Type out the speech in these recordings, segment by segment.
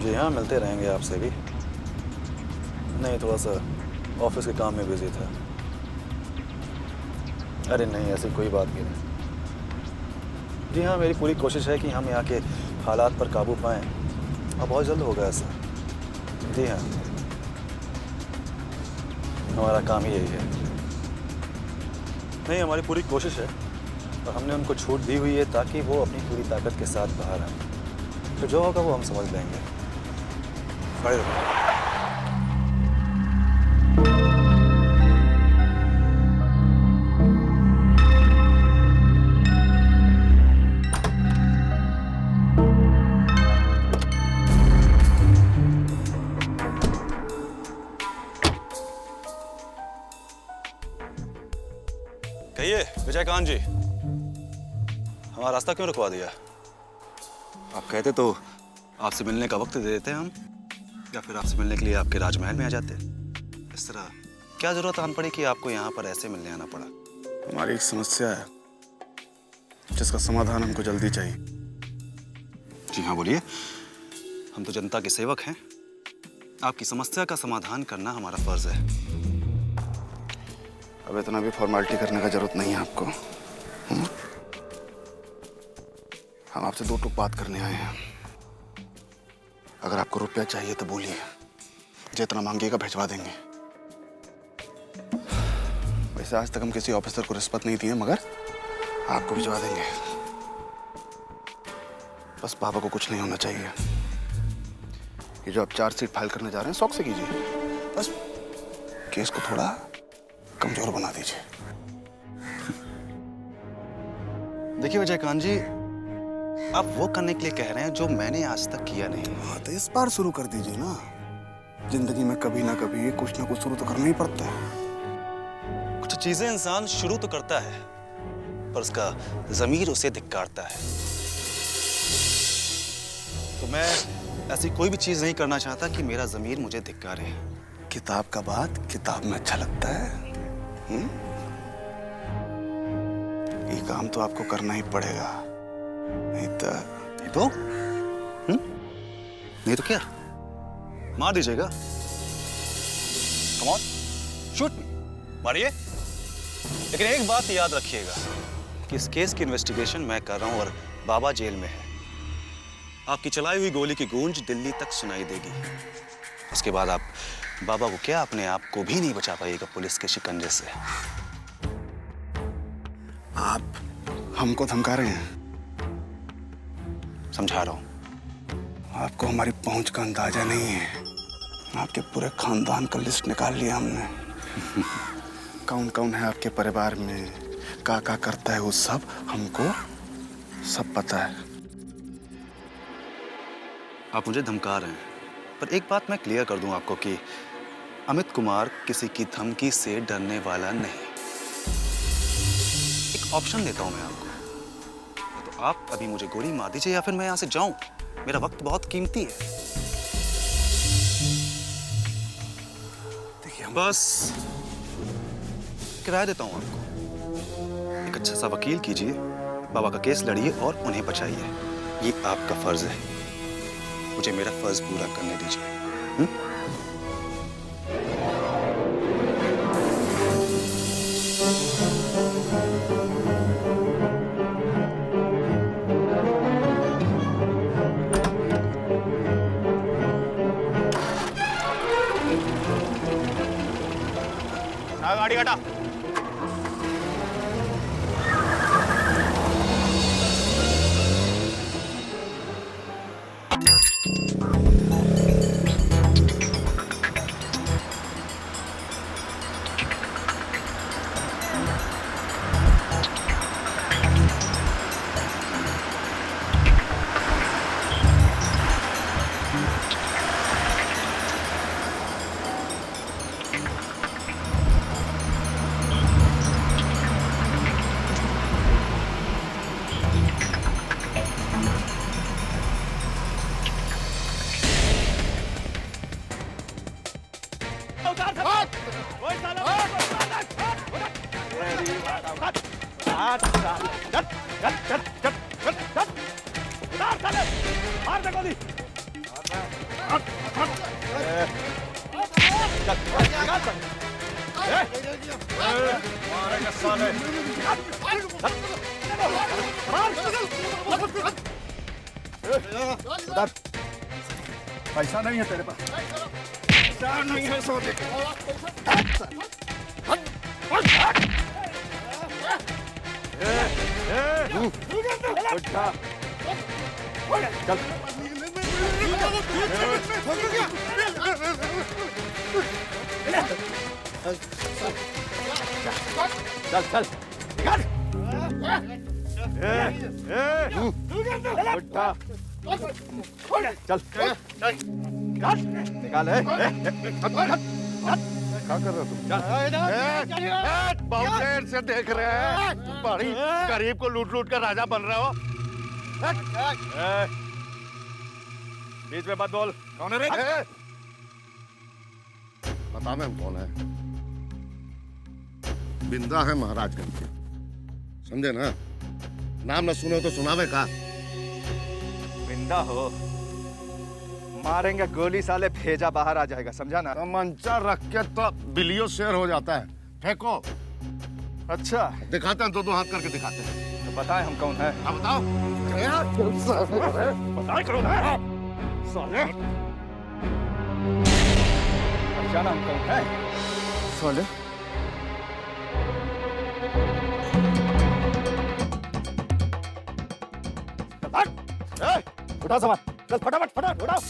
जी हाँ, मिलते रहेंगे आपसे भी। नहीं, थोड़ा सा ऑफिस के काम में बिजी था। अरे नहीं, ऐसी कोई बात नहीं है। जी हाँ, मेरी पूरी कोशिश है कि हम यहाँ के हालात पर काबू पाएं और बहुत जल्द होगा ऐसा। जी हाँ, हमारा काम ही यही है। नहीं, हमारी पूरी कोशिश है और हमने उनको छूट दी हुई है ताकि वो अपनी पूरी ताकत के साथ बाहर आए। तो जो होगा वो हम समझ लेंगे। खड़े रहो। कहिए विजयकांत जी, हमारा रास्ता क्यों रुकवा दिया? आप कहते तो आपसे मिलने का वक्त दे देते हम, या फिर आपसे मिलने के लिए आपके राजमहल में आ जाते। इस तरह क्या जरूरत आन पड़ी कि आपको यहाँ पर ऐसे मिलने आना पड़ा? हमारी एक समस्या है जिसका समाधान हमको जल्दी चाहिए। जी हाँ, बोलिए। हम तो जनता के सेवक हैं। आपकी समस्या का समाधान करना हमारा फर्ज है। अब इतना भी फॉर्मेलिटी करने का जरूरत नहीं है आपको। हम आपसे दो टूक बात करने आए हैं। अगर आपको रुपया चाहिए तो बोलिए, जितना मांगिएगा भिजवा देंगे। वैसे आज तक हम किसी ऑफिसर को रिश्वत नहीं दी है, मगर आपको भिजवा देंगे। बस पापा को कुछ नहीं होना चाहिए। ये जो आप चार्जशीट फाइल करने जा रहे हैं, शौक से कीजिए। बस केस को थोड़ा कमजोर बना दीजिए। देखिए विजयकांत जी, आप वो करने के लिए कह रहे हैं जो मैंने आज तक किया नहीं। हाँ, तो इस बार शुरू कर दीजिए ना। जिंदगी में कभी ना कभी कुछ ना कुछ शुरू तो करना ही पड़ता है। कुछ चीजें इंसान शुरू तो करता है, पर उसका ज़मीर उसे धिक्कारता है। तो मैं ऐसी कोई भी चीज नहीं करना चाहता कि मेरा ज़मीर मुझे धिक्कारे। किताब का बात किताब में अच्छा लगता है। ये काम तो आपको करना ही पड़ेगा, नहीं तो नहीं तो क्या, मार दीजिएगा। कम ऑन, शूट मी, मारिए। लेकिन एक बात याद रखिएगा कि इस केस की इन्वेस्टिगेशन मैं कर रहा हूं और बाबा जेल में है। आपकी चलाई हुई गोली की गूंज दिल्ली तक सुनाई देगी। उसके बाद आप बाबा को क्या, अपने आप को भी नहीं बचा पाइएगा पुलिस के शिकंजे से। आप हमको धमका रहे हैं? समझा रहा हूं। आपको हमारी पहुंच का अंदाजा नहीं है। आपके पूरे खानदान का लिस्ट निकाल लिया हमने। कौन कौन है आपके परिवार में, क्या क्या करता है, वो सब हमको सब पता है। आप मुझे धमका रहे हैं, पर एक बात मैं क्लियर कर दूं आपको कि अमित कुमार किसी की धमकी से डरने वाला नहीं। एक ऑप्शन देता हूं मैं आपको, तो आप अभी मुझे गोली मार दीजिए या फिर मैं यहां से जाऊं। मेरा वक्त बहुत कीमती है। देखिए बस किराया देता हूं आपको। एक अच्छा सा वकील कीजिए, बाबा का केस लड़िए और उन्हें बचाइए। ये आपका फर्ज है। मुझे मेरा फर्ज पूरा करने दीजिए। गाड़ी हटा। पैसा नहीं है तेरे पास, पैसा नहीं है सोने चल चल चल निकाल है। क्या कर रहे हो तुम? बहुत देर से देख रहे हैं, बड़ी गरीब को लूट लूट कर राजा बन रहे हो। बीच में मत बोल। कौन है रे? पता में कौन है? बिंदा है महाराजगंज के, समझे ना? नाम न सुने तो सुनावे का। बिंदा हो, मारेंगे गोली साले भेजा बाहर आ जाएगा, समझा ना? मंचा रख के तो बिलियो शेर हो जाता है। फेंको। अच्छा दिखाते हैं, दो हाथ करके दिखाते हैं। तो बताए हम कौन है? अब बताओ। बताए कौन है साले? पहचाना हम कौन है साले? उठा सामान, चल फटाफट फटाफट उठाओ।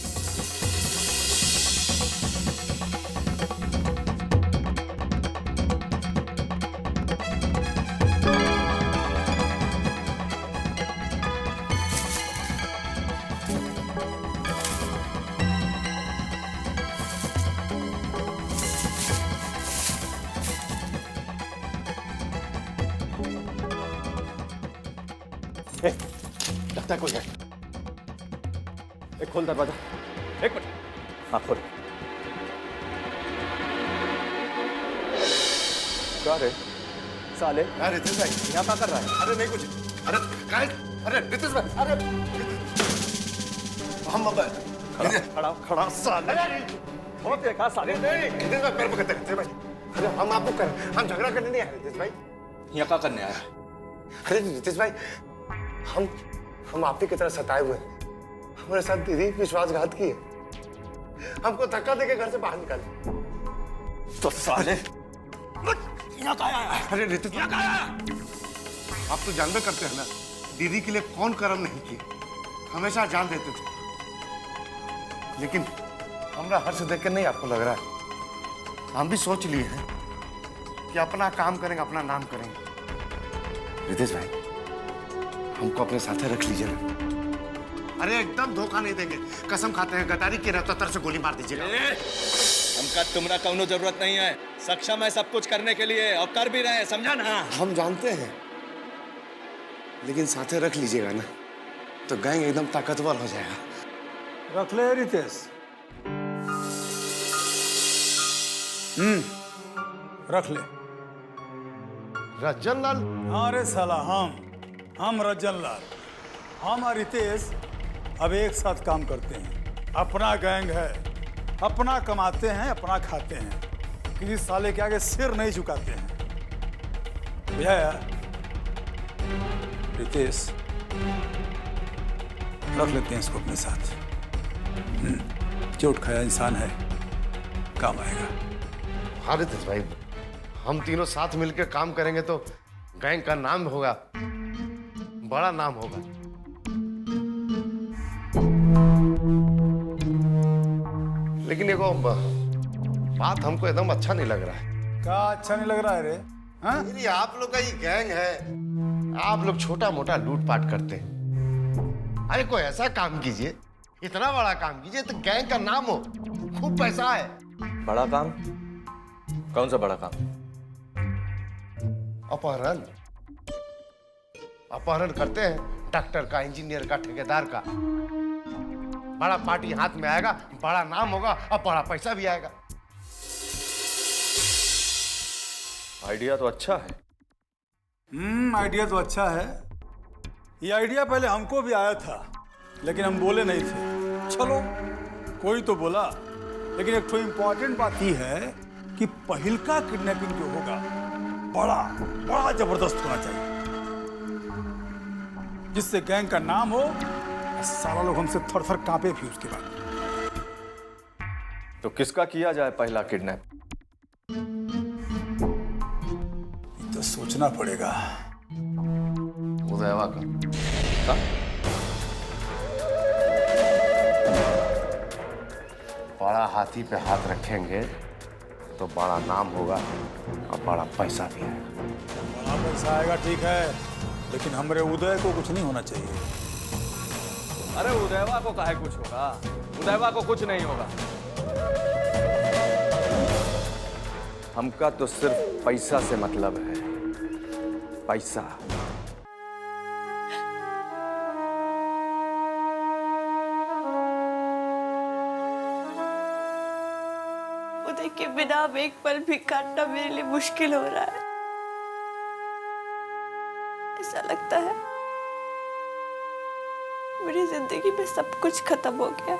लगता है कोई है। एक खोल दरवाजा, एक मिनट। हाँ खोल। क्या रे साले, अरे रितेश भाई, यहाँ क्या कर रहा है? अरे नहीं कुछ। अरे काय? अरे रितेश भाई, अरे हम खड़ा खड़ा साले, बहुत देखा साले। रितेश भाई पैर पकड़ते रितेश भाई। अरे हम आपको कर, हम झगड़ा करने नहीं आए रितेश भाई। यहाँ क्या करने आया? अरे रितेश भाई, हम आप ही की तरह सताए हुए हैं। हमारे साथ दीदी विश्वासघात की है, हमको धक्का देके घर से बाहर निकाले। तो साले यहाँ क्या आया? अरे रितेश भाई, आप तो जानबे करते हैं ना, दीदी के लिए कौन कर्म नहीं किए, हमेशा जान देते थे। लेकिन हमरा हर्ष देख के नहीं आपको लग रहा है, हम भी सोच लिए हैं कि अपना काम करेंगे, अपना नाम करेंगे। रितेश भाई, हमको अपने साथ रख लीजिए ना। अरे एकदम धोखा नहीं देंगे, कसम खाते हैं, गद्दारी की रहता तरह से गोली मार दीजिएगा। हमका तुम्हारा कौनो जरूरत नहीं है, सक्षम है सब कुछ करने के लिए और कर भी रहे हैं, समझा ना? हम जानते हैं, लेकिन साथे रख लीजिएगा ना, तो गैंग एकदम ताकतवर हो जाएगा। रख ले रितेश। रख ले। रज्जन लाल? हाँ रे साला, हम रज्जन लाल, हम और रितेश अब एक साथ काम करते हैं। अपना गैंग है, अपना कमाते हैं, अपना खाते हैं, किसी साले के आगे सिर नहीं झुकाते हैं। भैया रितेश, रख लेते हैं इसको अपने साथ। चोट खाया इंसान है, काम आएगा। हाँ रितेश भाई, हम तीनों साथ मिलकर काम करेंगे तो गैंग का नाम होगा, बड़ा नाम होगा। लेकिन एगो बात हमको एकदम अच्छा नहीं लग रहा है। क्या अच्छा नहीं लग रहा है रे? हाँ? ये आप लोग का ये गैंग है, आप लोग छोटा मोटा लूटपाट करते हैं। अरे कोई ऐसा काम कीजिए, इतना बड़ा काम कीजिए तो गैंग का नाम हो, खूब पैसा है। बड़ा काम? कौन सा बड़ा काम? अपहरण। अपहरण करते हैं डॉक्टर का, इंजीनियर का, ठेकेदार का। बड़ा पार्टी हाथ में आएगा, बड़ा नाम होगा और बड़ा पैसा भी आएगा। आइडिया तो अच्छा है। आइडिया तो अच्छा है। ये आइडिया पहले हमको भी आया था, लेकिन हम बोले नहीं थे। चलो कोई तो बोला, लेकिन एक तो इम्पोर्टेंट बात यह है कि पहिलका किडनैपिंग जो होगा बड़ा बड़ा जबरदस्त होना चाहिए, जिससे गैंग का नाम हो, सारा लोग हमसे थर थर कांपे भी उसके बाद। तो किसका किया जाए पहला किडनैप? ये तो सोचना पड़ेगा। उदयवा का। बड़ा हाथी पे हाथ रखेंगे तो बड़ा नाम होगा और बड़ा पैसा भी आएगा। बड़ा पैसा आएगा ठीक है, लेकिन हमारे उदय को कुछ नहीं होना चाहिए। अरे उदयवा को काहे कुछ होगा? उदयवा को कुछ नहीं होगा। हमका तो सिर्फ पैसा से मतलब है, पैसा। उदय के बिना अब एक पल भी काटना मेरे लिए मुश्किल हो रहा है। ऐसा लगता है मेरी जिंदगी में सब कुछ खत्म हो गया।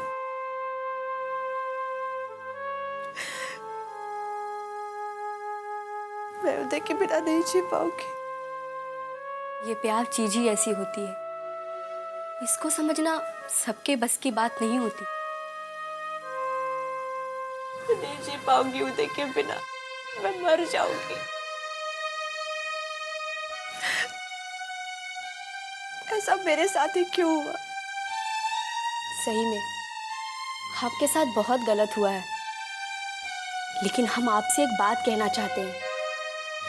मैं उदय के बिना नहीं जी पाऊंगी। ये प्यार चीज ही ऐसी होती है, इसको समझना सबके बस की बात नहीं होती। मैं नहीं जी पाऊंगी उदय के बिना, मैं मर जाऊंगी। ऐसा मेरे साथ ही क्यों हुआ? सही में आपके साथ बहुत गलत हुआ है, लेकिन हम आपसे एक बात कहना चाहते हैं।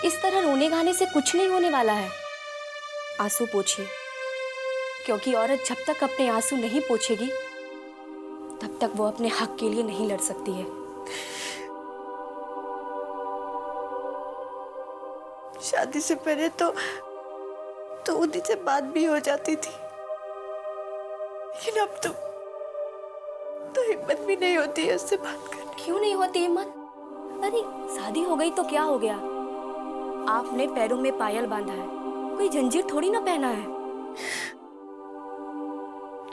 इस तरह रोने गाने से कुछ नहीं होने वाला है। आंसू पोंछिए, क्योंकि औरत जब तक अपने आंसू नहीं पोंछेगी तब तक वो अपने हक के लिए नहीं लड़ सकती है। शादी से पहले तो उन्हीं से बात भी हो जाती थी, लेकिन अब तो हिम्मत भी नहीं होती है उससे बात करने। क्यों नहीं होती हिम्मत? अरे शादी हो गई तो क्या हो गया? आपने पैरों में पायल बांधा है, कोई जंजीर थोड़ी ना पहना है।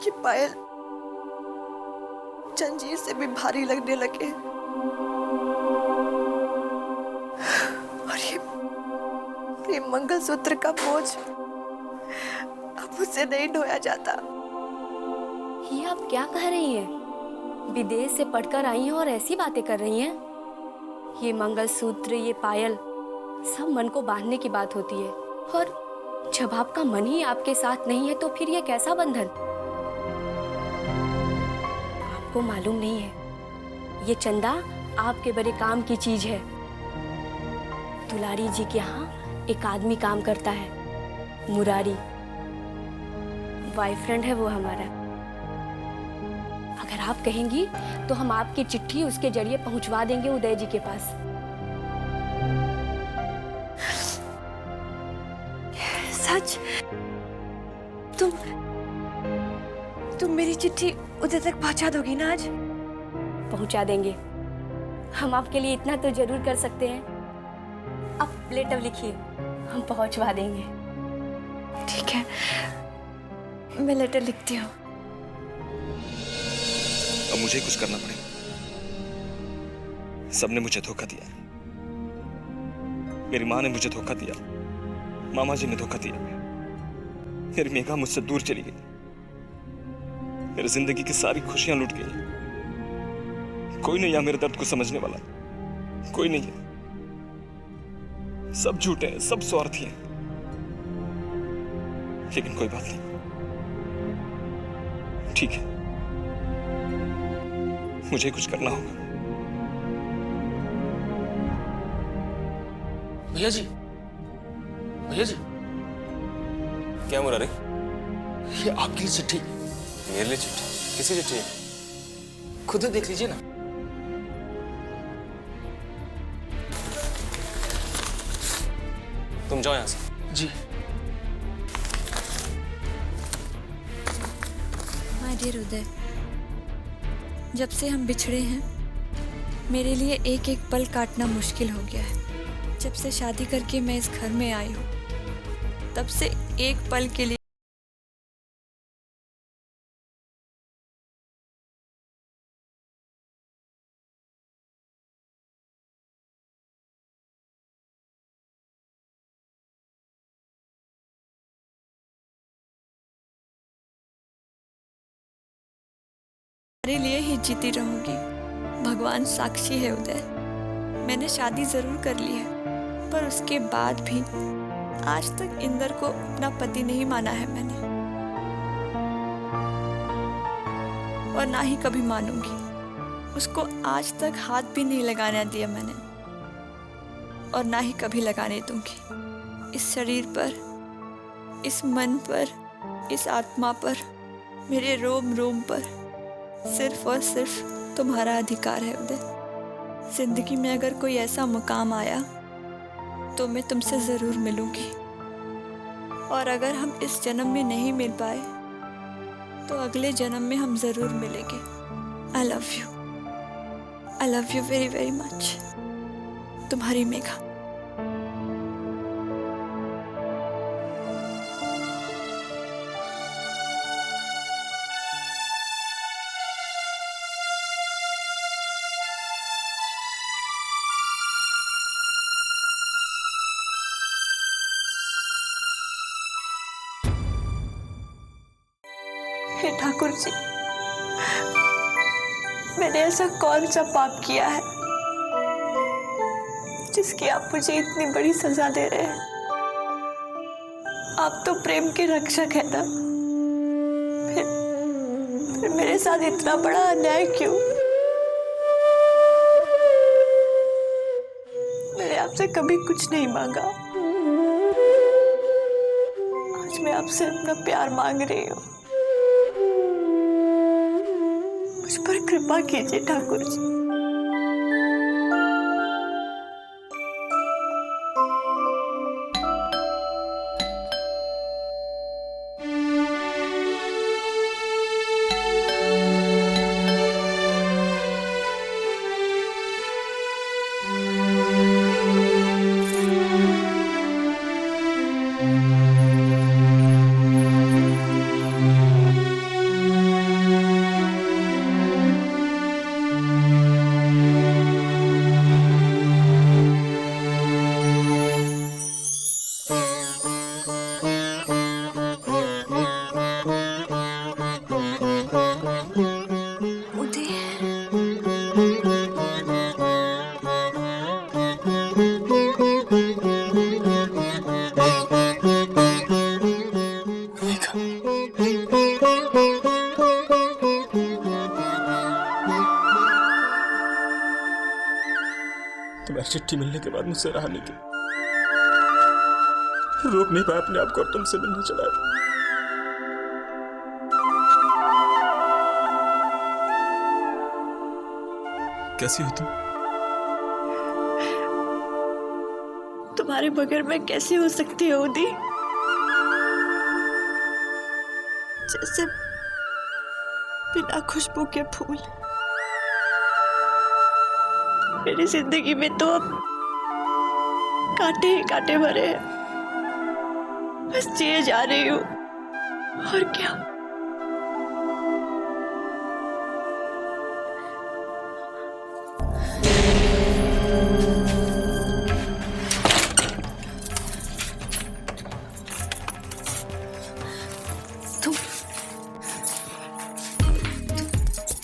ये पायल जंजीर से भी भारी लगने लगे और ये मंगलसूत्र का बोझ अब मुझसे नहीं ढोया जाता। ये आप क्या कह रही हैं? विदेश से पढ़कर आई हैं और ऐसी बातें कर रही हैं? ये मंगलसूत्र, ये पायल सब मन को बांधने की बात होती है, और जब आपका मन ही आपके साथ नहीं है तो फिर ये कैसा बंधन? आपको मालूम नहीं है, ये चंदा आपके बड़े काम की चीज है। दुलारी जी के यहाँ एक आदमी काम करता है, मुरारी, बॉयफ्रेंड है वो हमारा। अगर आप कहेंगी तो हम आपकी चिट्ठी उसके जरिए पहुंचवा देंगे उदय जी के पास। सच? तुम मेरी चिट्ठी उदय तक पहुंचा दोगी ना आज? पहुंचा देंगे। हम आपके लिए इतना तो जरूर कर सकते हैं। आप लेटर लिखिए, हम पहुंचवा देंगे। ठीक है, मैं लेटर लिखती हूँ। अब मुझे कुछ करना पड़ेगा। सबने मुझे धोखा दिया, मेरी माँ ने मुझे धोखा दिया, मामा जी ने धोखा दिया, मेरी मेघा मुझसे दूर चली गई, मेरी जिंदगी की सारी खुशियां लुट गई। कोई नहीं यहाँ मेरे दर्द को समझने वाला, कोई नहीं है। सब झूठे हैं, सब स्वार्थी हैं, लेकिन कोई बात नहीं, ठीक है, मुझे कुछ करना होगा। भैया जी, भैया जी, क्या मुरारी? ये आपके लिए चिट्ठी। मेरे लिए चिट्ठी? किसी चिट्ठी है? खुद ही देख लीजिए ना। तुम जाओ यहां से। जी। माय डियर उदय, जब से हम बिछड़े हैं मेरे लिए एक एक पल काटना मुश्किल हो गया है। जब से शादी करके मैं इस घर में आई हूँ तब से एक पल के लिए मेरे लिए ही जीती रहूंगी। भगवान साक्षी है उदय, मैंने शादी जरूर कर ली है, पर उसके बाद भी आज तक इंदर को अपना पति नहीं माना है मैंने, और ना ही कभी मानूंगी। उसको आज तक हाथ भी नहीं लगाने दिया मैंने, और ना ही कभी लगाने दूंगी। इस शरीर पर, इस मन पर, इस आत्मा पर, मेरे रोम रोम पर सिर्फ और सिर्फ तुम्हारा अधिकार है उदय। जिंदगी में अगर कोई ऐसा मुकाम आया तो मैं तुमसे जरूर मिलूंगी, और अगर हम इस जन्म में नहीं मिल पाए तो अगले जन्म में हम जरूर मिलेंगे। I love you very very much. तुम्हारी मेघा। हे ठाकुर जी, मैंने ऐसा कौन सा पाप किया है जिसकी आप मुझे इतनी बड़ी सजा दे रहे हैं? आप तो प्रेम के रक्षक है ना, फिर मेरे साथ इतना बड़ा अन्याय क्यों? मैंने आपसे कभी कुछ नहीं मांगा, आज मैं आपसे अपना प्यार मांग रही हूँ। मुझ पर कृपा कीजिए ठाकुर जी। तुम्हारी चिट्ठी मिलने के बाद मुझसे रहा नहीं गया, रोक नहीं पाया अपने आप को और तुमसे मिलने चला आया। कैसी हो तुम? तुम्हारे बगैर मैं कैसे हो सकती हूँ उदी? जैसे बिना खुशबू के फूल। मेरी जिंदगी में तो अब कांटे ही कांटे भरे हैं, बस जिए जा रही हूँ और क्या।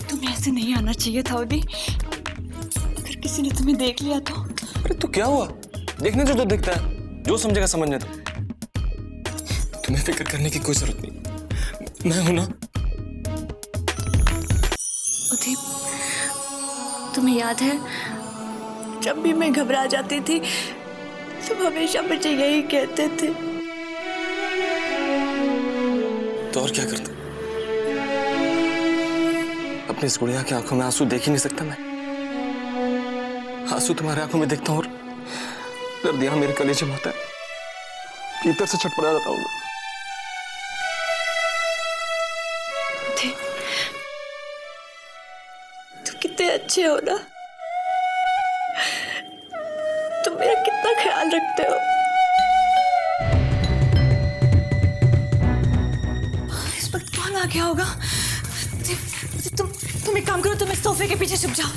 तुम्हें ऐसे नहीं आना चाहिए था उदी। किसी ने तुम्हें देख लिया तो? अरे तो क्या हुआ, देखने जो दिखता है, जो समझेगा समझने दो। तुम्हें फिक्र करने की कोई जरूरत नहीं, मैं हूं ना। उदय, तुम्हें याद है जब भी मैं घबरा जाती थी तुम हमेशा मुझे यही कहते थे। तो और क्या करता? अपनी इस गुड़िया की आंखों में आंसू देख ही नहीं सकता मैं। आंसू तुम्हारे आंखों में देखता हूं और दर्द यहां मेरे कलेजे में होता है, भीतर से छटपटा जाता हूं। तुम कितने अच्छे हो ना, तुम मेरा कितना ख्याल रखते हो। इस वक्त कौन आ गया होगा? तुम एक काम करो, तुम इस सोफे के पीछे छुप जाओ।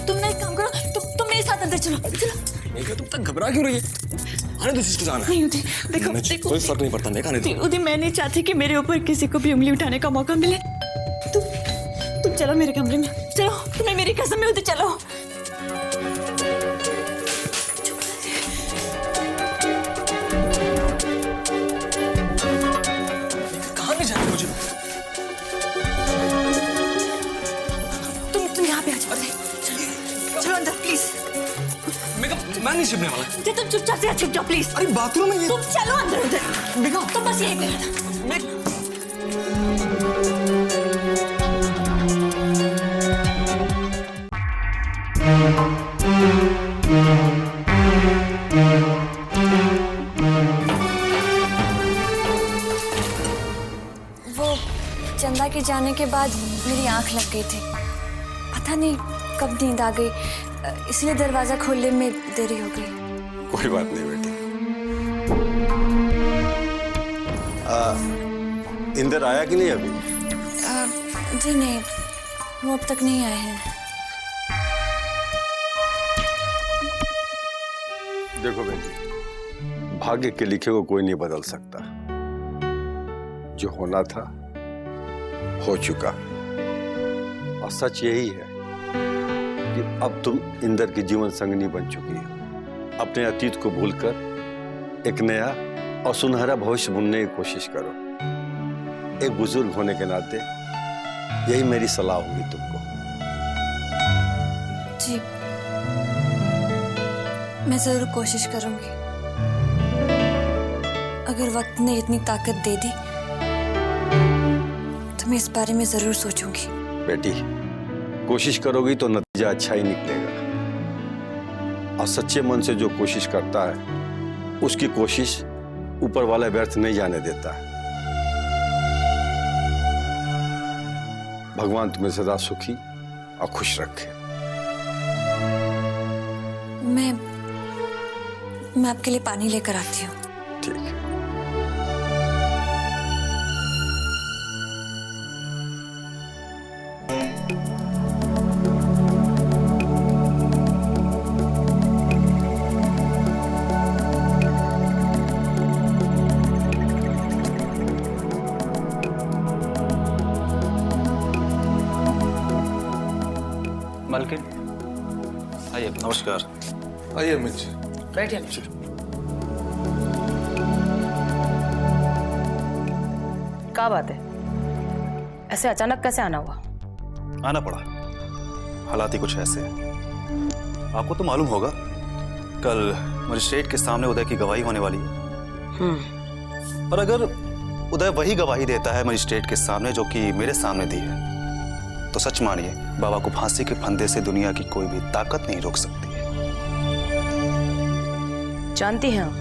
तुम ना एक काम करो, तुम मेरे साथ अंदर चलो। मेघा तुम तक घबरा क्यों रही है? आने दो जिसको जाना है। नहीं उदय, देखो कोई फर्क नहीं पड़ता मेघा, आने दो। उदय, मैं नहीं चाहती कि मेरे ऊपर किसी को भी उंगली उठाने का मौका मिले। तुम चलो मेरे कमरे में, चलो, तुम्हें मेरी कसम है, चलो। कहाँ ले जाते हो मुझे? तुम यहाँ पे आ जाओ, चलो अंदर प्लीज। मैं नहीं छिपने वाला। तुम चुपचाप से छुप जाओ प्लीज। अरे बाथरूम में ये। तुम चलो अंदर उधर। तुम बस यही पे वो चंदा के जाने के बाद मेरी आंख लग गई थी, पता नहीं कब नींद आ गई, इसलिए दरवाजा खोलने में देरी हो गई। कोई बात नहीं बेटी। इंदर आया कि नहीं अभी? जी नहीं, वो अब तक नहीं आए हैं। देखो बेटी, भाग्य के लिखे को कोई नहीं बदल सकता। जो होना था हो चुका, और सच यही है कि अब तुम इंदर की जीवन संगनी बन चुकी हो। अपने अतीत को भूलकर एक नया और सुनहरा भविष्य बुनने की कोशिश करो। एक बुजुर्ग होने के नाते यही मेरी सलाह होगी तुमको। जी, मैं जरूर कोशिश करूंगी। अगर वक्त ने इतनी ताकत दे दी तो मैं इस बारे में जरूर सोचूंगी। बेटी, कोशिश करोगी तो नतीजा अच्छा ही निकलेगा, और सच्चे मन से जो कोशिश करता है उसकी कोशिश ऊपर वाला व्यर्थ नहीं जाने देता है। भगवान तुम्हें सदा सुखी और खुश रखे। मैं आपके लिए पानी लेकर आती हूँ। ठीक है। मालकिन आइए। नमस्कार। आइए अमित जी, बैठिए। क्या बात है, ऐसे अचानक कैसे आना हुआ? आना पड़ा, हालात ही कुछ ऐसे हैं। आपको तो मालूम होगा कल मजिस्ट्रेट के सामने उदय की गवाही होने वाली है। और अगर उदय वही गवाही देता है मजिस्ट्रेट के सामने जो कि मेरे सामने दी है, तो सच मानिए बाबा को फांसी के फंदे से दुनिया की कोई भी ताकत नहीं रोक सकती है। जानती हैं आप,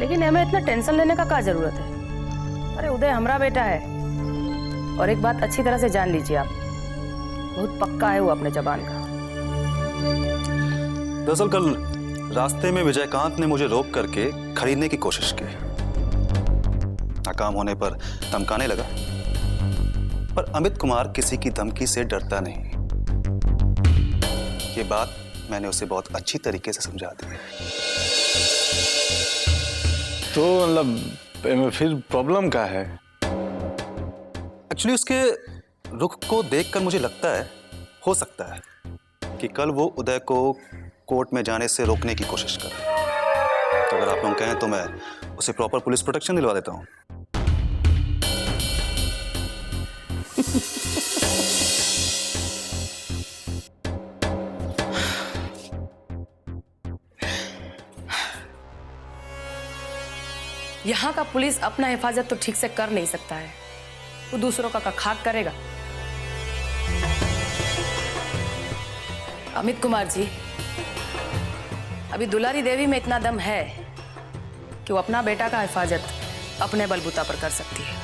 लेकिन हमें इतना टेंशन लेने का क्या जरूरत है? अरे उदय हमारा बेटा है, और एक बात अच्छी तरह से जान लीजिए आप, बहुत पक्का है वो अपने जबान का। दरअसल कल रास्ते में विजयकांत ने मुझे रोक करके खरीदने की कोशिश की। नाकाम होने पर धमकाने लगा, पर अमित कुमार किसी की धमकी से डरता नहीं। ये बात मैंने उसे बहुत अच्छी तरीके से समझा दी। तो मतलब फिर प्रॉब्लम क्या है? एक्चुअली उसके रुख को देखकर मुझे लगता है, हो सकता है कि कल वो उदय को कोर्ट में जाने से रोकने की कोशिश करे। तो अगर आप लोग कहें तो मैं उसे प्रॉपर पुलिस प्रोटेक्शन दिलवा देता हूँ। यहाँ का पुलिस अपना हिफाजत तो ठीक से कर नहीं सकता है, वो दूसरों का खाक करेगा। अमित कुमार जी, अभी दुलारी देवी में इतना दम है कि वो अपना बेटा का हिफाजत अपने बलबूता पर कर सकती है।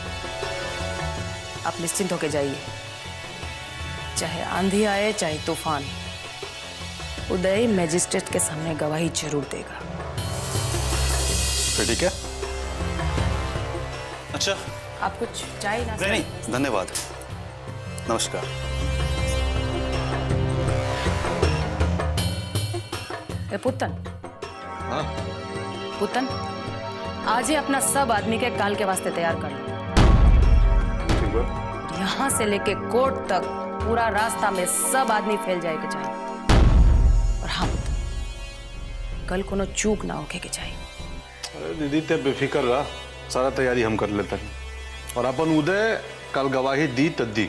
आप निश्चिंत होकर जाइए, चाहे आंधी आए चाहे तूफान, उदय मैजिस्ट्रेट के सामने गवाही जरूर देगा। फिर ठीक है। अच्छा, आप कुछ चाय नाश्ता? नहीं, धन्यवाद, नमस्कार। पुतन, हाँ? पुतन, आज ही अपना सब आदमी के काल के वास्ते तैयार कर लो। यहाँ यहाँ से लेके कोर्ट तक पूरा रास्ता में सब आदमी फैल जाए के चाहिए। और हाँ पुत्र, कल कोनो चूक ना होके के चाहिए। अरे दीदी ते बेफिक्र रहा, सारा तैयारी हम कर लेते हैं। और अपन उदय कल गवाही दी तद्दी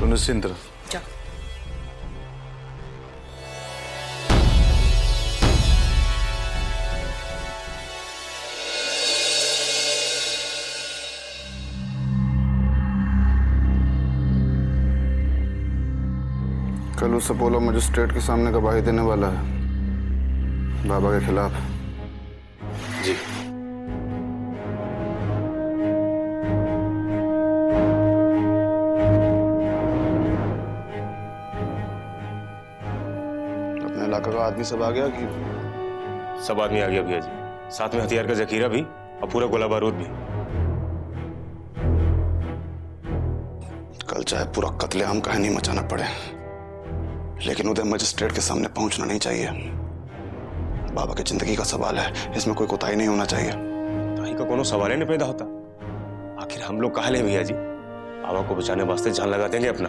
तो निश्चिंत रह। जा। कल उस अपोलो मजिस्ट्रेट के सामने गवाही देने वाला है बाबा के खिलाफ। जी अपने इलाके का आदमी सब आ गया कि? सब आदमी आ गया भैया जी, साथ में हथियार का जखीरा भी और पूरा गोला बारूद भी। कल चाहे पूरा कत्लेआम कहानी मचाना पड़े, लेकिन उदय मजिस्ट्रेट के सामने पहुंचना नहीं चाहिए। बाबा की जिंदगी का सवाल है, इसमें कोई कोताही नहीं होना चाहिए। ताही का कोनो सवाल ही नहीं पैदा होता। आखिर हम लोग कहा ले भैया जी, बाबा को बचाने वास्ते जान लगा देंगे अपना।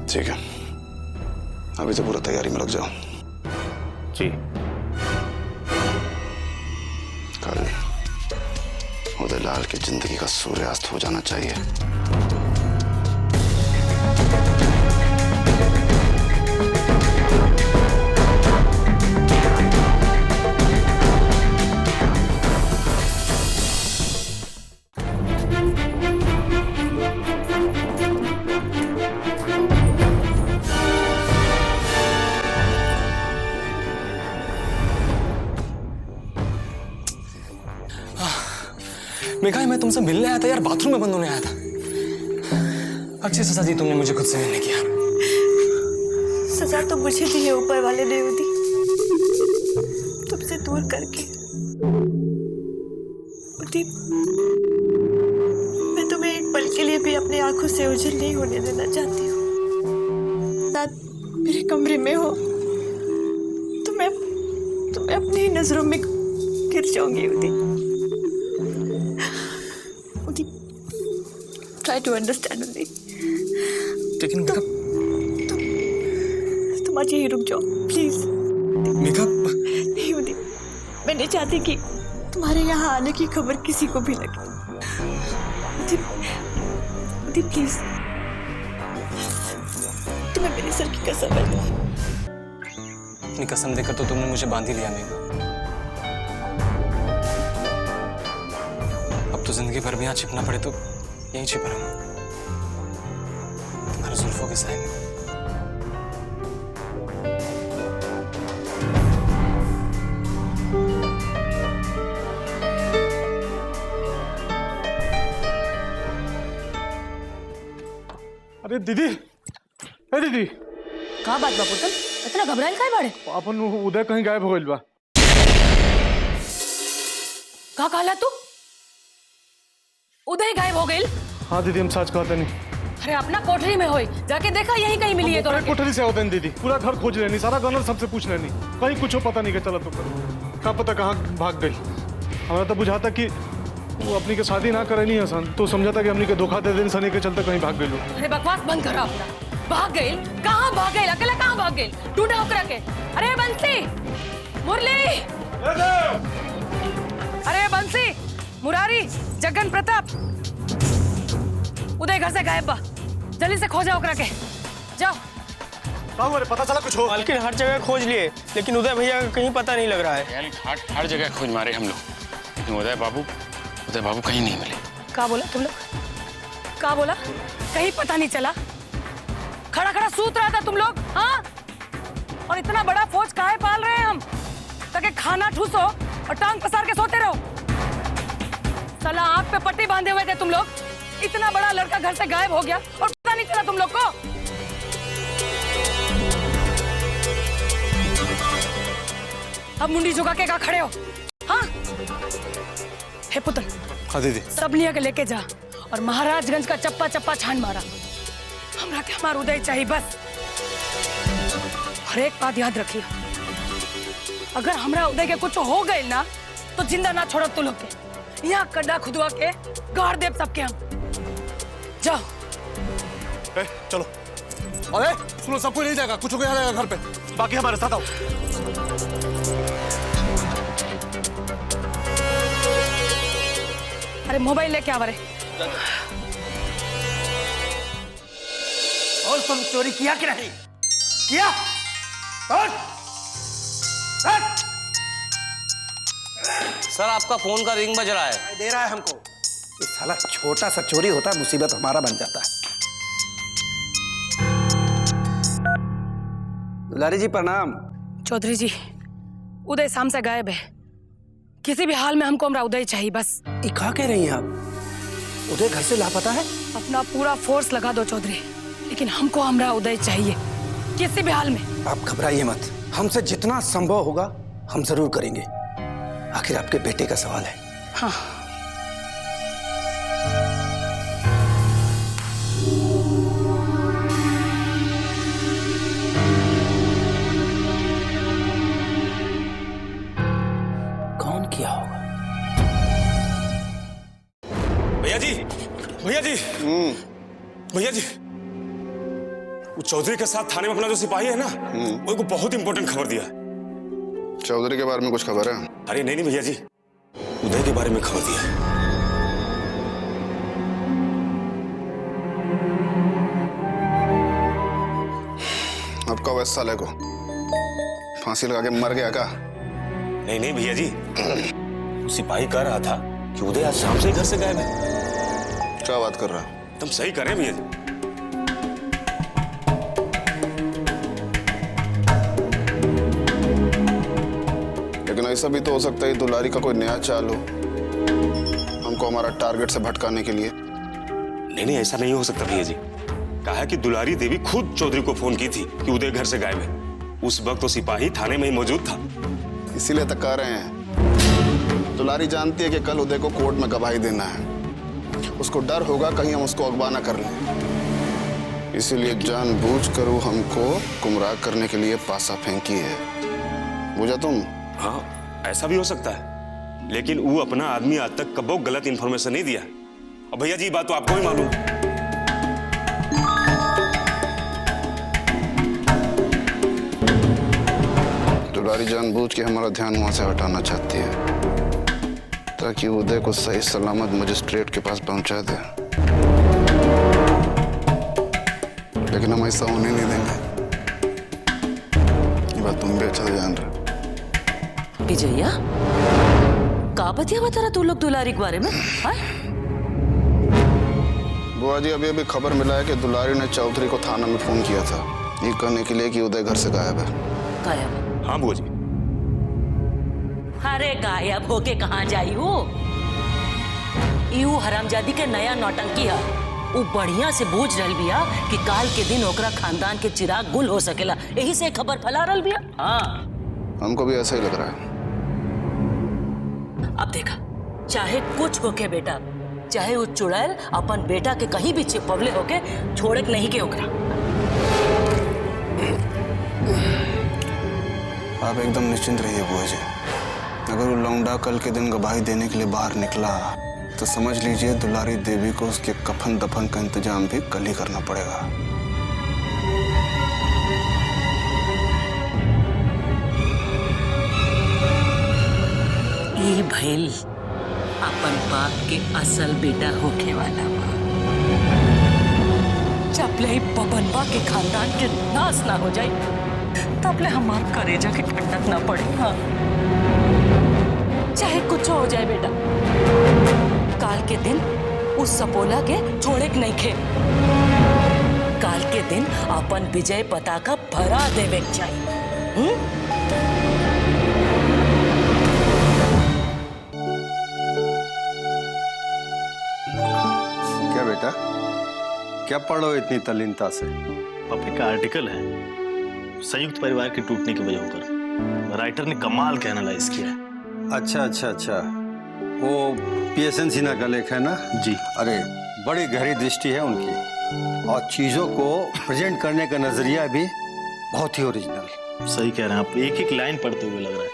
ठीक है, अभी तो पूरा तैयारी में लग जाओ। जी। कल उदय लाल की जिंदगी का सूर्यास्त हो जाना चाहिए। मेघा, मैं तुमसे मिलने आया था यार, बाथरूम में बंद होने आया था। अच्छी सजा दी तुमने मुझे, खुद से मिलने की। सजा तो मुझे दी है ऊपर वाले ने दी, तुमसे दूर करके। उदीप, मैं तुम्हें एक पल के लिए भी अपनी आंखों से ओझल नहीं होने देना चाहती हूँ। साथ मेरे कमरे में हो तो मैं तुम्हें अपनी ही नजरों में गिर जाऊंगी। Udeep, Try to understand me. लेकिन तुम आज यहीं रुक जाओ प्लीज। मेघा, नहीं उदीप, मैं नहीं चाहती कि तुम्हारे यहाँ आने की खबर किसी को भी लगे। उदीप प्लीज, तुम्हें मेरे सर की कसम है। अपनी कसम देकर तो तुमने मुझे बांध ही लिया मेघा। अब तो जिंदगी भर भी यहाँ छिपना पड़े तो यहीं छिपा रहूंगा, तुम्हारे जुल्फों के साए में। अरे दीदी, अरे दीदी, कहाँ बात बा पुतल, इतना घबराइल काहे बाड़े? अपन उदय कहीं गायब हो गइल बा। का कहला तू? उदय गायब हो गइल? हाँ दीदी, हम सच कहते नहीं। अरे अपना कोठरी में होई, जाके देखा यहीं कहीं मिली है तो। कोठरी से होते हैं दीदी, पूरा घर खोज लेनी, सारा गनर सबसे पूछ लेनी, कहीं कुछ पता नहीं चला। तो क्या पता कहाँ भाग गई। हमारा तो बुझाता कि वो अपनी के शादी ना करे नहीं हसन, तो समझा था कि हमनी के धोखा दे देने सनी के चलते कहीं भाग गई। अरे बकवास बंद करो अपना। भाग गइल? कहाँ भाग गइल? अकेला कहाँ भाग गइल? ढूंढा ओकरा के। अरे बंसी, मुरली, अरे बंसी, मुरारी, जगन प्रताप, उदय घर से गायब बा, जल्दी से खोजा ओकरा के। जाओ। पता चला कुछ हो? मालकिन हर जगह खोज लिए, लेकिन उदय भैया का कहीं पता नहीं लग रहा है। हर जगह खोज मारे हम लोग, लेकिन उदय बाबू कहीं नहीं मिले। क्या बोला तुम लोग? क्या बोला? कहीं पता नहीं चला? खड़ा खड़ा सूत रहा था तुम लोग, हाँ? और इतना बड़ा फौज काहे पाल रहे हैं हम, ताकि खाना ठूसो और टांग पसार के सोते रहो। साला आंख पे पट्टी बांधे हुए थे तुम लोग। इतना बड़ा लड़का घर से गायब हो गया और पता नहीं चला तुम लोग को। अब मुंडी झुका के कहाँ खड़े हो, हाँ? हे पुत्र, हाँ दीदी, सब लिया के लेके जा और महाराजगंज का चप्पा चप्पा छान मारा। हमरा के हमार उदय चाहिए बस। हर एक बात याद रखिए, अगर हमरा उदय के कुछ हो गए ना तो जिंदा ना छोड़ो तू लोग के। यहाँ गड्ढा खुदवा के गाड़ देव सबके हम। जाओ। चलो। अरे सुनो, सब कोई नहीं जाएगा, कुछ हो गया जाएगा घर पे, बाकी हमारे साथ आओ। अरे मोबाइल लेके आ रहे। और तुम चोरी किया कि नहीं किया? सर आपका फोन का रिंग बज रहा है। दे रहा है हमको। ये साला छोटा सा चोरी होता है, मुसीबत हमारा बन जाता है। दुलारी जी प्रणाम। चौधरी जी, उदय शाम से गायब है। किसी भी हाल में हमको हमारा उदय चाहिए बस। ये क्या कह रही हैं आप? उदय घर से लापता है? अपना पूरा फोर्स लगा दो चौधरी, लेकिन हमको हमारा उदय चाहिए किसी भी हाल में। आप घबराइए मत, हमसे जितना संभव होगा हम जरूर करेंगे। आखिर आपके बेटे का सवाल है। हाँ। कौन किया होगा? भैया जी, भैया जी, भैया जी, वो चौधरी के साथ थाने में अपना जो सिपाही है ना, वो को बहुत इंपॉर्टेंट खबर दिया। चौधरी के बारे में कुछ खबर है? अरे नहीं भैया जी, उदय के बारे में खबर दिया है। अब कब इस साले को फांसी लगा के मर गया का? नहीं भैया जी, सिपाही कह रहा था कि उदय आज शाम से ही घर से गायब है। क्या बात कर रहा है? तुम सही कर रहे हैं भैया जी। लेकिन ऐसा भी तो हो सकता है दुलारी का कोई नया चाल हो, हमको हमारा टारगेट से भटकाने के लिए। नहीं ऐसा नहीं हो सकता भैया जी। कहा कि दुलारी देवी खुद चौधरी को फोन की थी कि उदय घर से गायब है। उस वक्त तो सिपाही थाने में ही मौजूद था। इसीलिए तो कह रहे हैं, दुलारी जानती है कि कल उदय को कोर्ट में गवाही देना है। उसको डर होगा कहीं हम उसको अगवा ना कर लें, इसीलिए जानबूझकर वो हमको गुमराह करने के लिए पासा फेंकी है। बुझा तुम? हाँ, ऐसा भी हो सकता है, लेकिन वो अपना आदमी आज तक कबो गलत इंफॉर्मेशन नहीं दिया। और भैया जी, बात तो आपको ही मालूम। दुलारी जानबूझ के हमारा ध्यान वहां से हटाना चाहती है ताकि उदय को सही सलामत मजिस्ट्रेट के पास पहुंचा दे, लेकिन हम ऐसा होने नहीं देंगे। ये बात तुम भी अच्छा से जान रहे। विजया, का बतिया बता रहा तू लोग दुलारी के बारे में? बुआ जी, अभी खबर मिला है कि दुलारी ने चौधरी को थाना में फोन किया था ये कहने के लिए कि उदय घर से गायब है। गायब? हाँ बुआ जी। अरे गायब होके कहाँ जाई हो? यू हरामजादी के नया नौटंकी है। वो बढ़िया से बूझ रहल बिया कि काल के दिन ओकरा खानदान के चिराग गुल हो सकेला, यही से खबर फैला रहल बिया। हाँ, हमको भी ऐसा ही लग रहा है। अब देखा, चाहे कुछ होके बेटा, चाहे वो चुड़ैल अपन बेटा के कहीं भी चिपवले होके छोड़े नहीं के ओकरा। आप एकदम निश्चिंत रहिए बुआ जी। अगर वो लौंडा कल के दिन गवाही देने के लिए बाहर निकला तो समझ लीजिए दुलारी देवी को उसके कफन दफन का इंतजाम भी कल ही करना पड़ेगा। ये भइल अपन बाप के असल बेटा होके वाला बा। जब ले बबनवा के खानदान के नाश ना हो जाए तब ले हमार करेजा के ठंडक ना पड़े। हाँ, चाहे कुछ हो जाए बेटा, काल के दिन उस सपोला के छोड़े नहीं खे। काल के दिन अपन विजय पताका भरा देवे चाहिए। क्या बेटा, क्या पढ़ो इतनी तल्लीनता से? पापा का आर्टिकल है संयुक्त परिवार के टूटने की वजहों पर। राइटर ने कमाल का एनालाइज किया है। अच्छा, वो पीएसएन सिन्हा का लेख है ना? जी। अरे बड़ी गहरी दृष्टि है उनकी, और चीजों को प्रेजेंट करने का नजरिया भी बहुत ही ओरिजिनल। सही कह रहे हैं आप, एक एक लाइन पढ़ते हुए लग रहा है।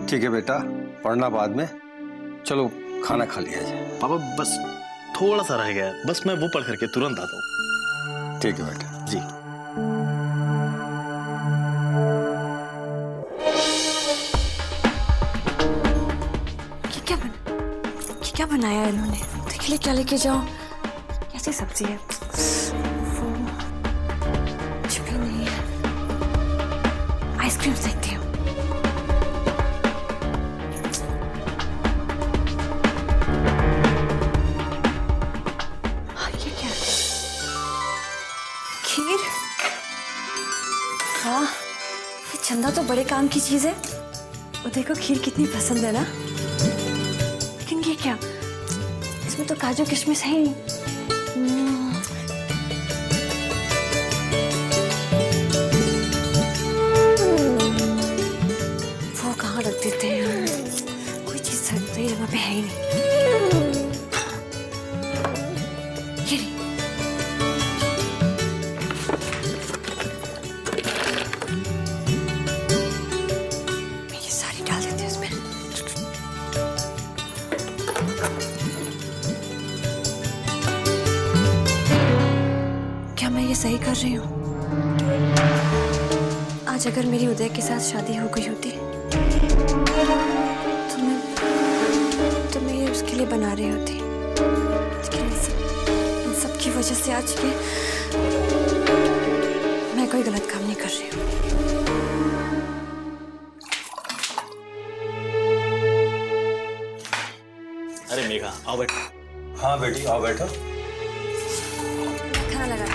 ठीक है बेटा, पढ़ना बाद में, चलो खाना खा लिया जाए। पापा बस थोड़ा सा रह गया है, बस मैं वो पढ़ करके तुरंत आता हूँ। ठीक है बेटा। जी। क्या बनाया है इन्होंने? देख ले क्या लेके जाओ। कैसी सब्जी है? वो कुछ भी नहीं है। आइसक्रीम देखती हूँ। ये क्या? खीर? हाँ, ये चंदा तो बड़े काम की चीज है। और देखो खीर कितनी पसंद है ना। लेकिन ये क्या? इसमें तो काजू किशमिश है ही। वो कहाँ रख देते हैं? कोई चीज सही जगह पे है ही नहीं। ये नहीं। मैं ये सारी डाल देती हूँ इसमें। क्या मैं ये सही कर रही हूँ? आज अगर मेरी उदय के साथ शादी हो गई होती तो मैं ये उसके लिए बना रही होती। लेकिन इन सब की वजह से आज ये मैं कोई गलत काम नहीं कर रही हूँ। अरे मेघा आओ बैठो। हाँ बेटी आओ बैठो। खाना लगा दिया।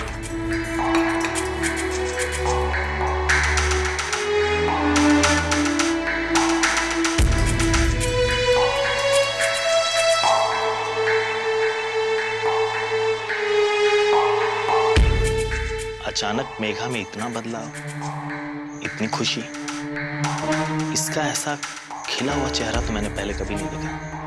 अचानक मेघा में इतना बदलाव, इतनी खुशी, इसका ऐसा खिला हुआ चेहरा तो मैंने पहले कभी नहीं देखा।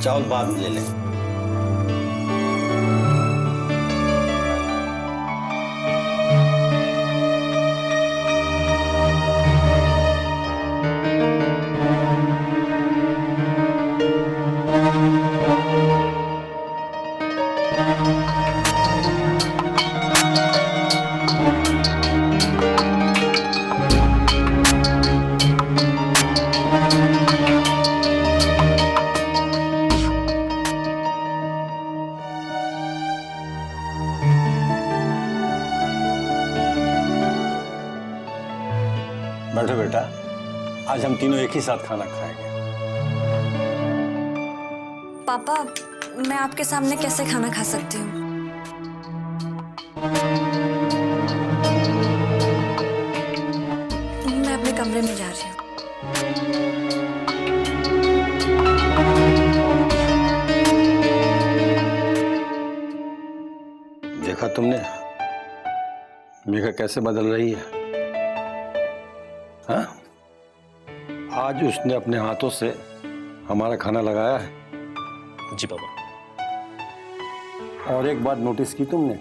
चावल बाद में ले लें। बैठो बेटा, आज हम तीनों एक ही साथ खाना खाएंगे। पापा, मैं आपके सामने कैसे खाना खा सकती हूँ? मैं अपने कमरे में जा रही हूँ। देखा तुमने मेघा कैसे बदल रही है? हाँ? आज उसने अपने हाथों से हमारा खाना लगाया है। जी पापा। और एक बात नोटिस की तुमने?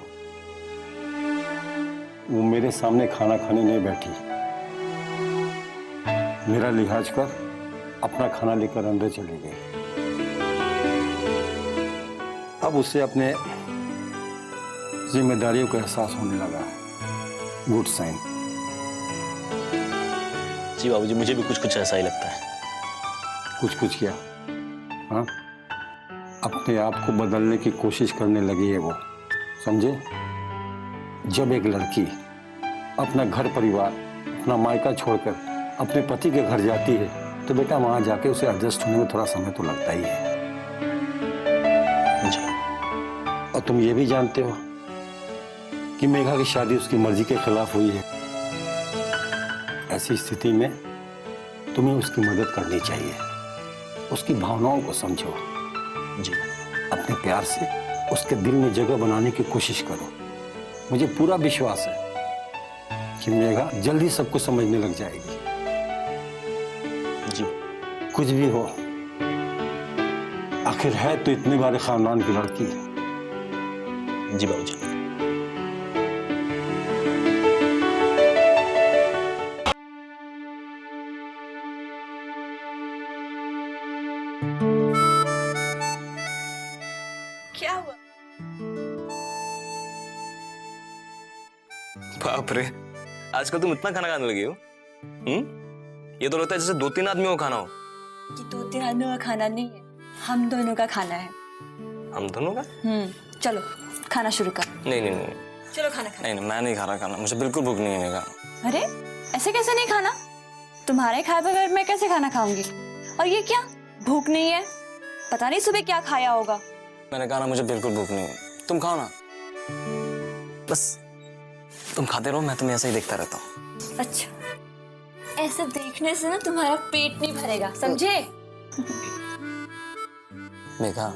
वो मेरे सामने खाना खाने नहीं बैठी, मेरा लिहाज कर अपना खाना लेकर अंदर चली गई। अब उसे अपने जिम्मेदारियों का एहसास होने लगा है। Good sign. जी बाबूजी, मुझे भी कुछ कुछ ऐसा ही लगता है। कुछ कुछ क्या? हाँ, अपने आप को बदलने की कोशिश करने लगी है वो, समझे? जब एक लड़की अपना घर परिवार, अपना मायका छोड़कर अपने पति के घर जाती है तो बेटा वहां जाके उसे एडजस्ट होने में थोड़ा समय तो लगता ही है। और तुम ये भी जानते हो कि मेघा की शादी उसकी मर्जी के खिलाफ हुई है। ऐसी स्थिति में तुम्हें उसकी मदद करनी चाहिए। उसकी भावनाओं को समझो जी। अपने प्यार से उसके दिल में जगह बनाने की कोशिश करो। मुझे पूरा विश्वास है कि मेघा जल्दी सब कुछ समझने लग जाएगी। जी। कुछ भी हो, आखिर है तो इतने बड़े खानदान की लड़की। जी बाबूजी। क्या हुआ? बाप रे, आजकल तुम इतना खाना खाने लगी हो? ये तो लगता है जैसे 2-3 आदमियों का खाना हो। ये 2-3 आदमियों का खाना नहीं है, हम दोनों का खाना है। हम दोनों का? चलो खाना शुरू कर। नहीं नहीं नहीं चलो खाना खा। नहीं, मैं नहीं खा रहा खाना, मुझे बिल्कुल भूख नहीं है मेघा। अरे ऐसे कैसे नहीं खाना? तुम्हारे खाए बगैर मैं कैसे खाना खाऊंगी? और ये क्या भूख नहीं है? पता नहीं सुबह क्या खाया होगा। मैंने कहा ना, मुझे बिल्कुल भूख नहीं है। तुम खाओ ना, बस तुम खाते रहो, मैं तुम्हें ऐसे ही देखता रहता हूँ। अच्छा, ऐसे देखने से ना तुम्हारा पेट नहीं भरेगा, समझे? मेघा,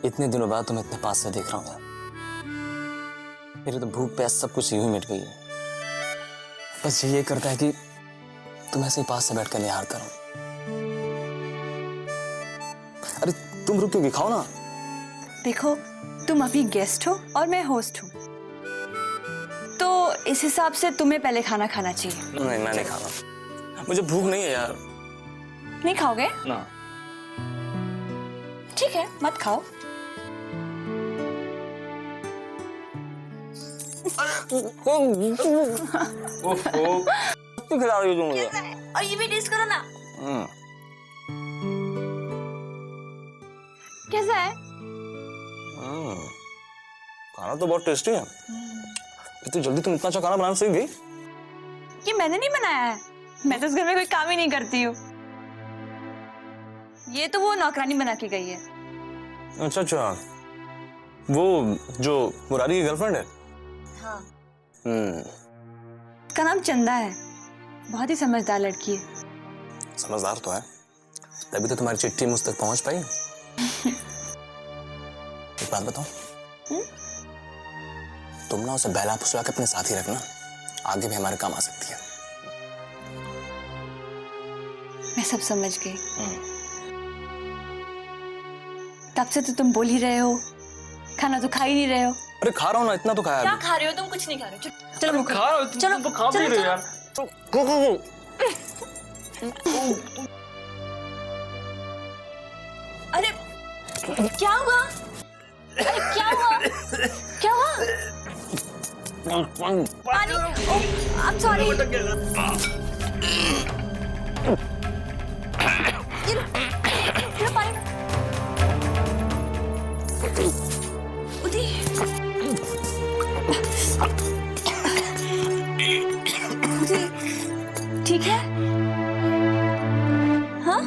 इतने दिनों बाद तुम्हें इतने पास से देख रहा हूँ यार। मेरी तो भूख प्यास सब कुछ यूं ही मिट गई है। बस ये करता है कि तुम ऐसे ही पास से बैठकर निहारता रहो। अरे तुम रुकोगे, खाओ ना। देखो, तुम अभी गेस्ट हो और मैं होस्ट हूँ, तो इस हिसाब से तुम्हें पहले खाना खाना चाहिए। नहीं, मैं नहीं खाना, मुझे भूख नहीं है यार। नहीं खाओगे? ना। ठीक है, मत खाओ। तू खिला रही हो मुझे। और ये भी टेस्ट करो ना। कैसा है? खाना तो बहुत टेस्टी है। इतनी जल्दी तुम इतना अच्छा खाना बनाना सीख गई? ये मैंने नहीं बनाया है, मैं तो इस घर में कोई काम ही नहीं करती हूँ। ये तो वो नौकरानी बना के गई है। अच्छा अच्छा, वो जो मुरारी की गर्लफ्रेंड है? हाँ। उसका नाम चंदा है, बहुत ही समझदार लड़की है। समझदार तो है, तभी तो तुम्हारी चिट्ठी मुझ तक पहुंच पाई। एक बात बताओ, तुम ना उसे बहला फुसला के अपने साथ ही रखना, आगे भी हमारे काम आ सकती है। मैं सब समझ गई। तब से तो तुम बोल ही रहे हो, खाना तो खा ही नहीं रहे हो। अरे खा रहा हूँ ना, इतना तो खाया। क्या खा रहे हो तुम? कुछ नहीं खा रहे हो। चलो मुझे खा रहा हूँ, चलो तुम तो खा भी रहे हो यार। अरे क्या हुआ? अरे क्या हुआ? क्या हुआ? पानी। I'm sorry। ये पानी। उदी। ठीक है? हाँ?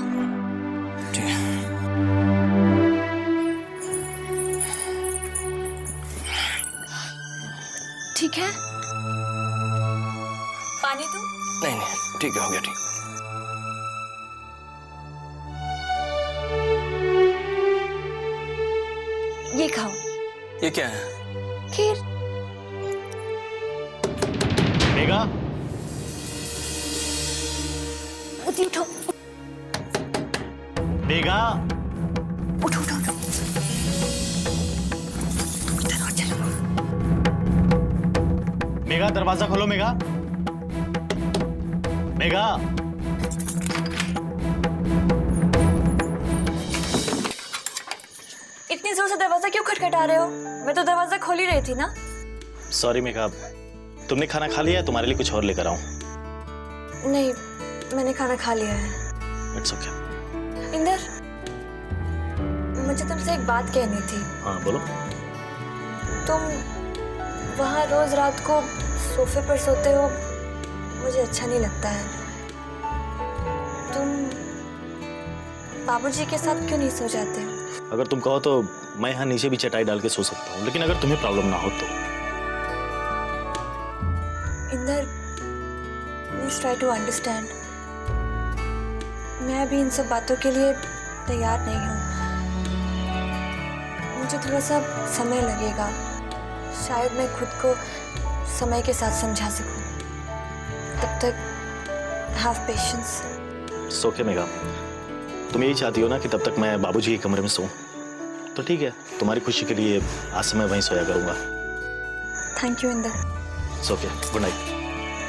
ठीक है? पानी दूं? नहीं नहीं, ठीक है, हो गया ठीक। ये खाओ। ये क्या है? खीर। मेघा, उठो। मेघा, उठो उठो उठो। चलो चलो। मेघा दरवाजा खोलो। मेघा, मेघा। इतनी इतनी जोर से दरवाजा क्यों खटखटा रहे हो? मैं तो दरवाजा खोल ही रही थी ना। सॉरी मेघा, तुमने खाना खा लिया है? तुम्हारे लिए कुछ और लेकर आऊं? नहीं, मैंने खाना खा लिया है। It's okay. इंदर, मुझे तुमसे एक बात कहनी थी। हाँ बोलो। तुम वहाँ रोज रात को सोफे पर सोते हो, मुझे अच्छा नहीं लगता है। तुम बाबूजी के साथ क्यों नहीं सो जाते? अगर तुम कहो तो मैं यहाँ नीचे भी चटाई डाल के सो सकता हूँ, लेकिन अगर तुम्हें प्रॉब्लम ना हो तो। Inder, please try to understand. मैं अभी इन सब बातों के लिए तैयार नहीं हूँ। मुझे थोड़ा सा समय लगेगा। शायद मैं खुद को समय के साथ समझा सकूं। तब तक हैव पेशेंस। सो के मेघा, तुम यही चाहती हो ना कि तब तक मैं बाबूजी के कमरे में सोऊं? तो ठीक है, तुम्हारी खुशी के लिए आज से मैं वहीं सोया करूंगा। Thank you Inder. सो के, गुड नाइट।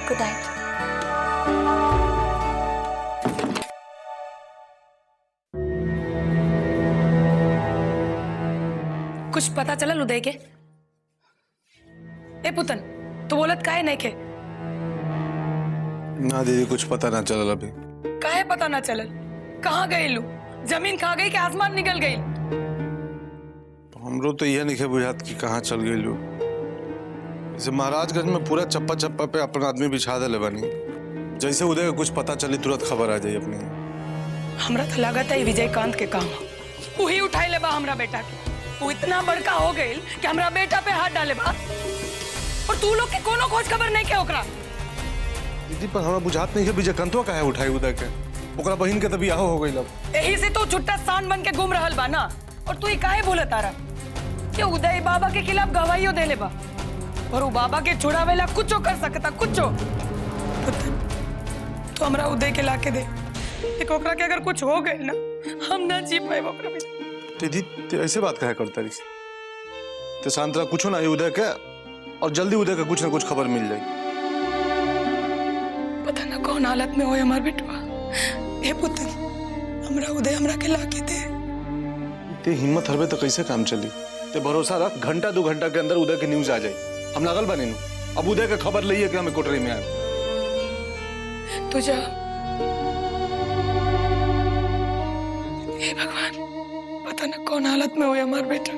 Good night. कुछ पता चलल उदय के? ए पुतन, तू बोलत काहे नहीं के? ना दीदी, कुछ पता ना चलल अभी। काहे पता ना चलल? कहाँ गए लू? जमीन खा गई कि आसमान निकल गई? हमरो तो यह नहीं बुझात कि कहाँ चल गई लो। जैसे महाराजगंज में पूरा चप्पा चप्पा पे अपना आदमी बिछा दे बनी, जैसे उदय कुछ पता चली तुरंत खबर आ जाए अपने। हमरा तो लागत है विजयकांत के काम वही उठाई ले बा हमरा बेटा के। वो इतना बड़का हो गई कि हमरा बेटा पे हाथ डाले बा, और तू लोग के कोनो खोज खबर नहीं के ओकरा। दीदी पर हमरा बुझात नहीं है विजयकांतवा काहे उठाई उदय के। ओकरा बहन के तो बियाह हो गई लब। यही से तो छुट्टा सांड बन के घूम रहल बा ना। और तू ही काहे बोलत आ रहा कि उदय बाबा के खिलाफ गवाहियो दे ले बा, और वो बाबा के छुड़ावेला कुछो कर सकता, कुछो। तो हमरा उदय के लाके दे। एक ओकरा के अगर कुछ हो गए ना, हम ना जी पाए ओकरा बिना। दीदी ते ऐसे बात काहे करता रही? ते शांतरा कुछो ना उदय के, और जल्दी उदय का कुछ ना कुछ खबर मिल जाए। पता ना कौन हालत में हो हमार बेटवा। ए पुत्र, हमरा उदय हमरा के लाके दे। ते हिम्मत हरबे तो कैसे काम चली? ते भरोसा रख, घंटा 2 घंटा के अंदर उदय के न्यूज आ जाए। हम लागल बने नु। अब उदय का खबर लइए कि हमें कोटरी में आए। तू जा। हे भगवान, पता ना कौन हालत में हो हमार बेटा।